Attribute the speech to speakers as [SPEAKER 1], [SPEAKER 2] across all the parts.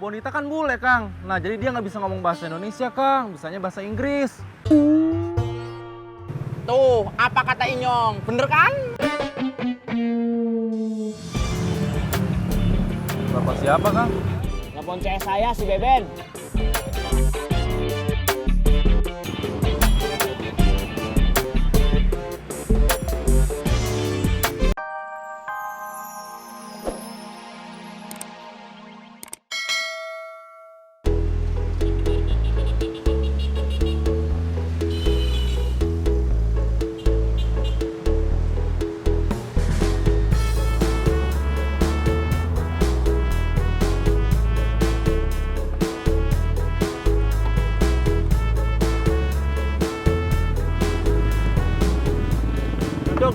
[SPEAKER 1] Bonita kan bule, Kang. Nah, jadi dia nggak bisa ngomong bahasa Indonesia, Kang. Bisanya bahasa Inggris.
[SPEAKER 2] Tuh, apa kata Inyong? Bener kan?
[SPEAKER 1] Bapak siapa, Kang?
[SPEAKER 2] Nelfon CS saya si Beben.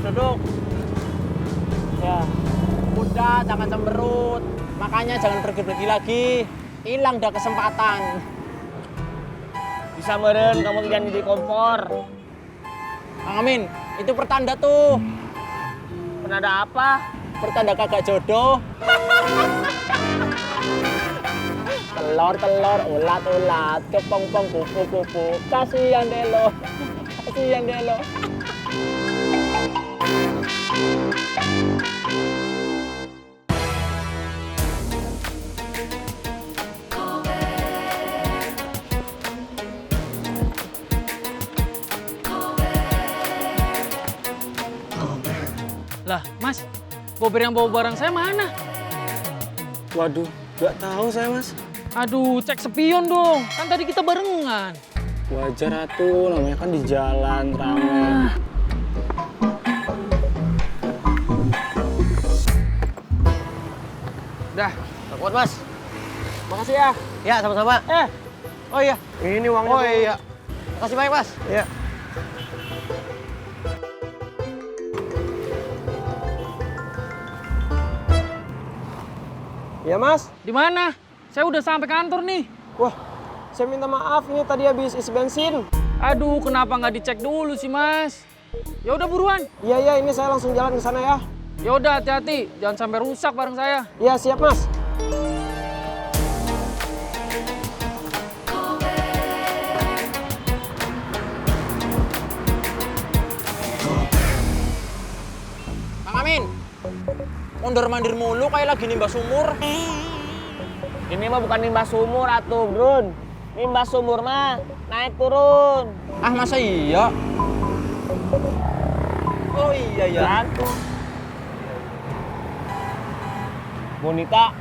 [SPEAKER 2] Duduk. Ya, udah jangan cemberut. Makanya jangan pergi-pergi lagi. Hilang dah kesempatan.
[SPEAKER 3] Bisa meren, kamu jangan di kompor.
[SPEAKER 2] Kang Amin, itu pertanda tuh.
[SPEAKER 3] Penada apa?
[SPEAKER 2] Pertanda kagak jodoh. Telur, ulat, kepong-pong, kupu-kupu. Kasihan deh lo.
[SPEAKER 4] Lah, Mas, Bober yang bawa barang saya mana?
[SPEAKER 3] Waduh, nggak tahu saya mas.
[SPEAKER 4] Aduh, cek spion dong. Kan tadi kita barengan.
[SPEAKER 3] Wajar atuh, namanya kan di jalan ramai.
[SPEAKER 2] Dah,
[SPEAKER 3] Kuat mas.
[SPEAKER 2] makasih ya.
[SPEAKER 3] Ya sama-sama.
[SPEAKER 2] Oh iya.
[SPEAKER 3] Ini uangnya.
[SPEAKER 2] Oh iya.
[SPEAKER 3] Makasih banyak mas.
[SPEAKER 2] Iya.
[SPEAKER 5] Ya mas,
[SPEAKER 4] Di mana? Saya udah sampai kantor nih.
[SPEAKER 5] wah saya minta maaf nih tadi habis isi bensin.
[SPEAKER 4] Aduh, kenapa nggak dicek dulu sih, Mas? Ya udah buruan.
[SPEAKER 5] Iya ini saya langsung jalan ke sana ya.
[SPEAKER 4] Ya udah hati-hati, jangan sampai rusak barang saya.
[SPEAKER 5] Iya siap mas.
[SPEAKER 2] Kang Amin. Mondar-mandir mulu kayak lagi nimba sumur.
[SPEAKER 3] Ini mah bukan limbah sumur atuh, Brun. Limbah sumur mah naik turun.
[SPEAKER 2] Ah, masa iya? Oh iya ya.
[SPEAKER 3] Kan? Bonita,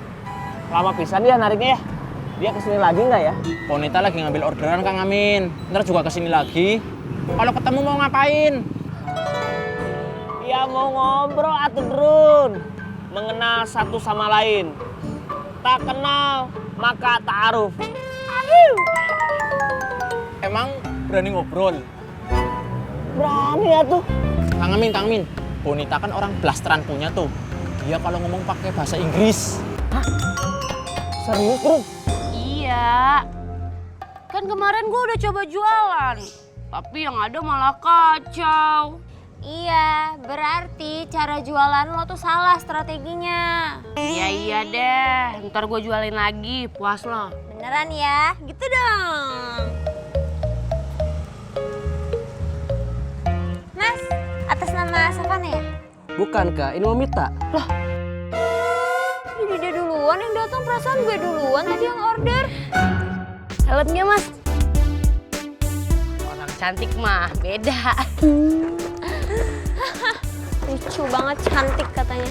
[SPEAKER 3] lama pisan dia nariknya ya. Dia kesini lagi nggak ya?
[SPEAKER 2] Bonita lagi ngambil orderan Kang Amin. Ntar juga kesini lagi. Kalau ketemu mau ngapain?
[SPEAKER 3] Ya mau ngobrol atuh, Brun. Mengenal satu sama lain. Tak kenal, maka ta'aruf.
[SPEAKER 2] Emang berani ngobrol?
[SPEAKER 3] Berani ya tuh.
[SPEAKER 2] Kang Amin. Bonita kan orang blasteran punya tuh. Dia kalau ngomong pakai bahasa Inggris.
[SPEAKER 3] Serius, Brun?
[SPEAKER 6] Iya. Kan kemarin gue udah coba jualan. Tapi yang ada malah kacau.
[SPEAKER 7] Iya, berarti cara jualan lo tuh salah strateginya.
[SPEAKER 6] Iya deh. Ntar gue jualin lagi. Puas lo.
[SPEAKER 7] Beneran ya? Gitu dong. Mas, atas nama Savana ya?
[SPEAKER 5] Bukan kak, ini mau Mita.
[SPEAKER 7] Jadi dia duluan yang datang, perasaan gue duluan tadi yang order.
[SPEAKER 6] Helmnya mas. Orang cantik mah beda.
[SPEAKER 7] Lucu banget, cantik katanya.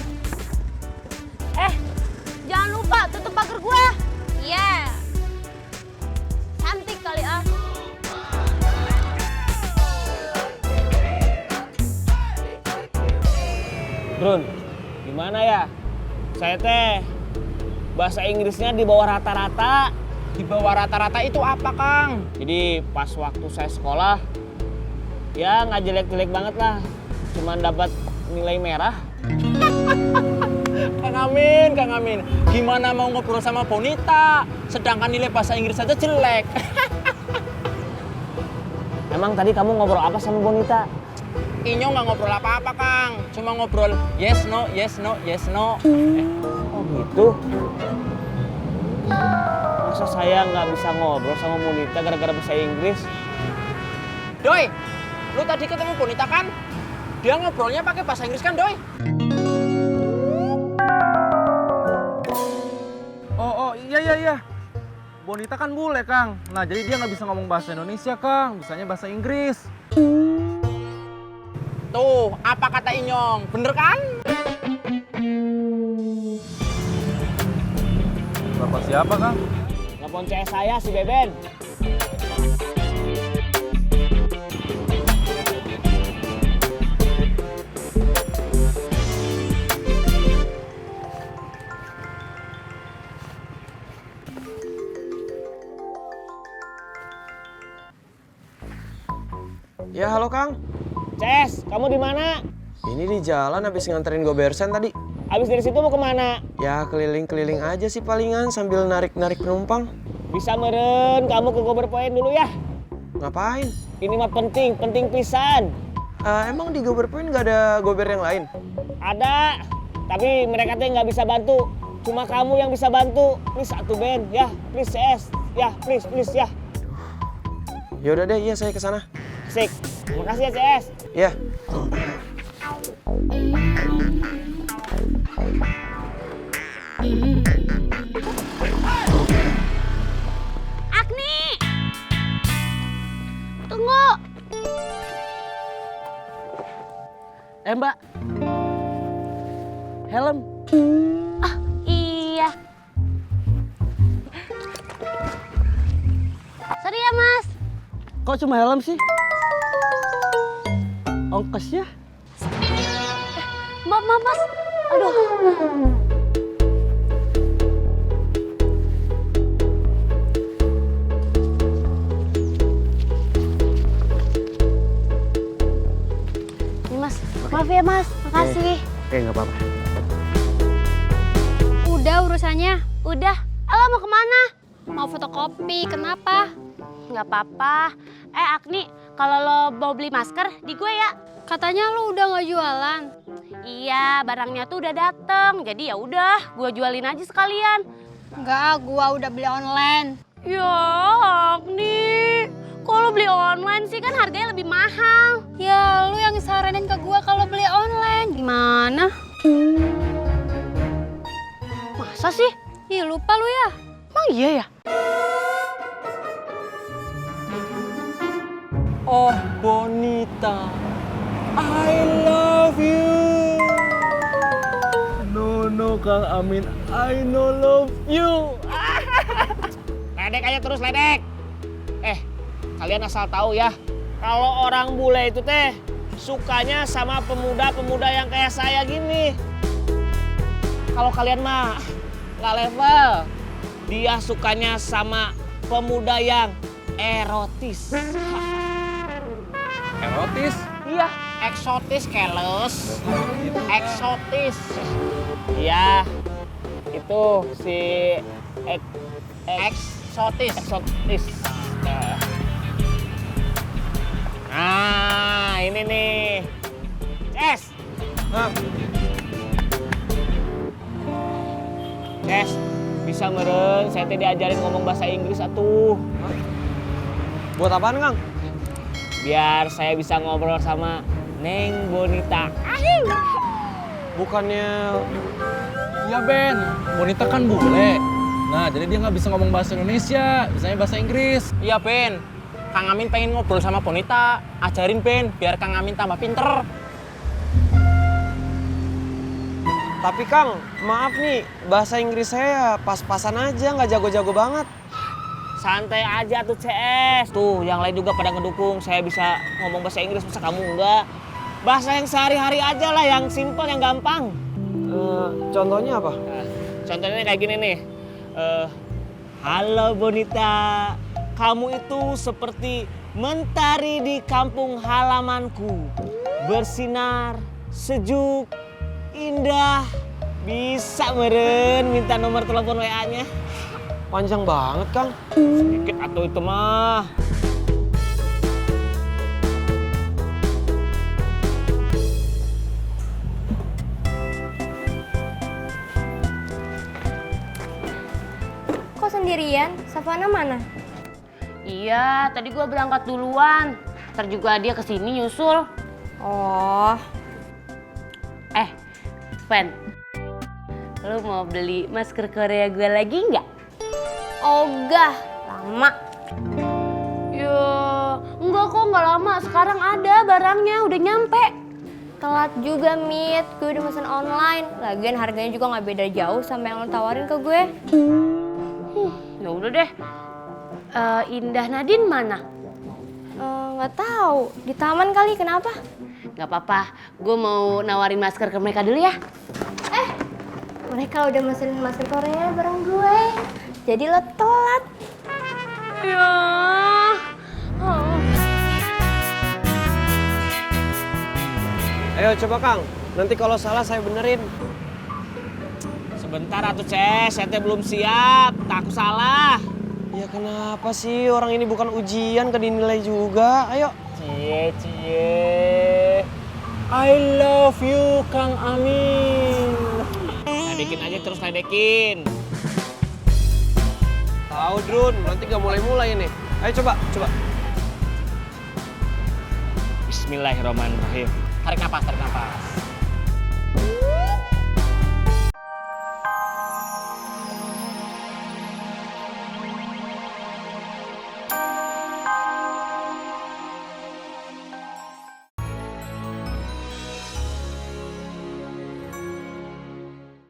[SPEAKER 6] Jangan lupa tutup pagar gue.
[SPEAKER 7] Iya. Cantik kali ah.
[SPEAKER 3] Brun, gimana ya? Saya teh bahasa Inggrisnya di bawah rata-rata.
[SPEAKER 2] Di bawah rata-rata itu apa, Kang?
[SPEAKER 3] Jadi pas waktu saya sekolah, ya nggak jelek-jelek banget lah. Cuman dapat nilai merah.
[SPEAKER 2] Kang Amin. Gimana mau ngobrol sama Bonita? Sedangkan nilai bahasa Inggris saja jelek.
[SPEAKER 3] Emang tadi kamu ngobrol apa sama Bonita?
[SPEAKER 2] Inyo nggak ngobrol apa-apa, Kang. Cuma ngobrol yes, no.
[SPEAKER 3] Oh gitu. Masa saya nggak bisa ngobrol sama Bonita gara-gara bahasa Inggris?
[SPEAKER 2] Doi, lu tadi ketemu Bonita kan? Dia ngobrolnya pakai bahasa Inggris kan, Doi?
[SPEAKER 1] Oh, iya. Bonita kan bule, Kang. Nah, jadi dia nggak bisa ngomong bahasa Indonesia, Kang. Bisanya bahasa Inggris.
[SPEAKER 2] Tuh, apa kata Inyong? Bener kan?
[SPEAKER 1] Bapak siapa, Kang?
[SPEAKER 3] Nelfon CS saya si Beben.
[SPEAKER 5] Ya halo Kang,
[SPEAKER 3] CS, kamu di mana?
[SPEAKER 5] ini di jalan habis nganterin Gobersen tadi.
[SPEAKER 3] Abis dari situ mau kemana?
[SPEAKER 5] Ya keliling-keliling aja sih palingan sambil narik-narik penumpang.
[SPEAKER 3] Bisa meren, kamu ke Gober Point dulu ya.
[SPEAKER 5] Ngapain?
[SPEAKER 3] Ini mah penting pisan.
[SPEAKER 5] Emang di Gober Point nggak ada gober yang lain?
[SPEAKER 3] Ada, tapi mereka tuh nggak bisa bantu. Cuma kamu yang bisa bantu. Please satu Ben, ya, please CS, ya, please ya.
[SPEAKER 5] Ya udah deh, iya saya ke sana.
[SPEAKER 3] Sik, makasih ya CS.
[SPEAKER 5] Ya.
[SPEAKER 6] Agni! Tunggu!
[SPEAKER 4] Mbak. Helm.
[SPEAKER 6] Iya. Sorry ya, Mas.
[SPEAKER 4] Kok cuma helm sih? Ongkosnya?
[SPEAKER 6] Maaf, Mas. Aduh. Ini, Mas. Maaf ya, Mas. Makasih.
[SPEAKER 5] Oke, nggak apa-apa.
[SPEAKER 7] Udah urusannya.
[SPEAKER 6] Udah. Ella mau kemana?
[SPEAKER 7] Mau fotokopi, kenapa?
[SPEAKER 6] Nggak apa-apa. Agni, kalau lo mau beli masker, di gue ya.
[SPEAKER 7] Katanya lu udah nggak jualan.
[SPEAKER 6] Iya, barangnya tuh udah dateng. Jadi ya udah, gue jualin aja sekalian.
[SPEAKER 7] Enggak, gua udah beli online.
[SPEAKER 6] Ya, Agni. Kalau beli online sih kan harganya lebih mahal.
[SPEAKER 7] Ya, lu yang saranin ke gua kalau beli online. Gimana?
[SPEAKER 6] Masa sih?
[SPEAKER 7] Ih, lupa lu ya.
[SPEAKER 6] Emang iya ya?
[SPEAKER 2] Oh, Bonita. I love you.
[SPEAKER 1] No, Kang Amin. I no love you.
[SPEAKER 3] Ledek aja terus, ledek. Kalian asal tahu ya, kalau orang bule itu teh sukanya sama pemuda-pemuda yang kayak saya gini. Kalau kalian mah nggak level, dia sukanya sama pemuda yang erotis.
[SPEAKER 1] Erotis?
[SPEAKER 3] Iya, eksotis keles. Eksotis. Iya, itu si eksotis. Eksotis. Nah, ini nih. Ces. Ces, bisa meren, saya teh diajarin ngomong bahasa Inggris atuh.
[SPEAKER 5] Buat apaan, Kang?
[SPEAKER 3] Biar saya bisa ngobrol sama Neng Bonita.
[SPEAKER 5] Bukannya
[SPEAKER 1] Iya, Ben. Bonita kan bule. Nah, jadi dia nggak bisa ngomong bahasa Indonesia. Bisanya bahasa Inggris.
[SPEAKER 2] Iya, Ben. Kang Amin pengen ngobrol sama Bonita. Ajarin, Ben, biar Kang Amin tambah pinter.
[SPEAKER 5] Tapi Kang, maaf nih, bahasa Inggris saya pas-pasan aja, nggak jago-jago banget.
[SPEAKER 3] Santai aja tuh CS. Tuh, yang lain juga pada ngedukung. Saya bisa ngomong bahasa Inggris, masa kamu enggak? Bahasa yang sehari-hari aja lah, yang simpel, yang gampang.
[SPEAKER 5] Contohnya apa?
[SPEAKER 3] Nah, contohnya kayak gini nih. Halo Bonita, kamu itu seperti mentari di kampung halamanku. Bersinar, sejuk, indah. Bisa meren minta nomor telepon WA-nya.
[SPEAKER 5] Panjang banget, Kang.
[SPEAKER 3] Sedikit atau itu mah.
[SPEAKER 7] Kok sendirian? Savana mana?
[SPEAKER 6] Iya, tadi gua berangkat duluan. Ntar juga dia kesini nyusul.
[SPEAKER 7] Oh,
[SPEAKER 6] Fen, lu mau beli masker Korea gue lagi nggak?
[SPEAKER 7] ogah, lama.
[SPEAKER 6] Ya, enggak kok, nggak lama. Sekarang ada barangnya, udah nyampe.
[SPEAKER 7] Telat juga, Mit. Gue udah mesen online. Lagian harganya juga nggak beda jauh sama yang lo tawarin ke gue.
[SPEAKER 6] Ya udah deh. Indah Nadine mana?
[SPEAKER 7] Nggak tahu. Di taman kali, kenapa?
[SPEAKER 6] Gak apa-apa, gue mau nawarin masker ke mereka dulu ya.
[SPEAKER 7] Mereka udah mesen masker Korea bareng gue. Jadi lo telat.
[SPEAKER 6] Ya. Oh.
[SPEAKER 5] Ayo coba Kang, nanti kalau salah saya benerin.
[SPEAKER 3] Sebentar atuh Ces, saya teh belum siap, takut salah.
[SPEAKER 5] Ya kenapa sih, orang ini bukan ujian, ke dinilai juga. Ayo.
[SPEAKER 2] Cie. I love you, Kang Amin.
[SPEAKER 3] Ledekin aja terus ledekin.
[SPEAKER 5] Tahu Drun, nanti gak mulai-mulai ini. Ayo coba.
[SPEAKER 3] Bismillahirrahmanirrahim.
[SPEAKER 2] Tarik napas.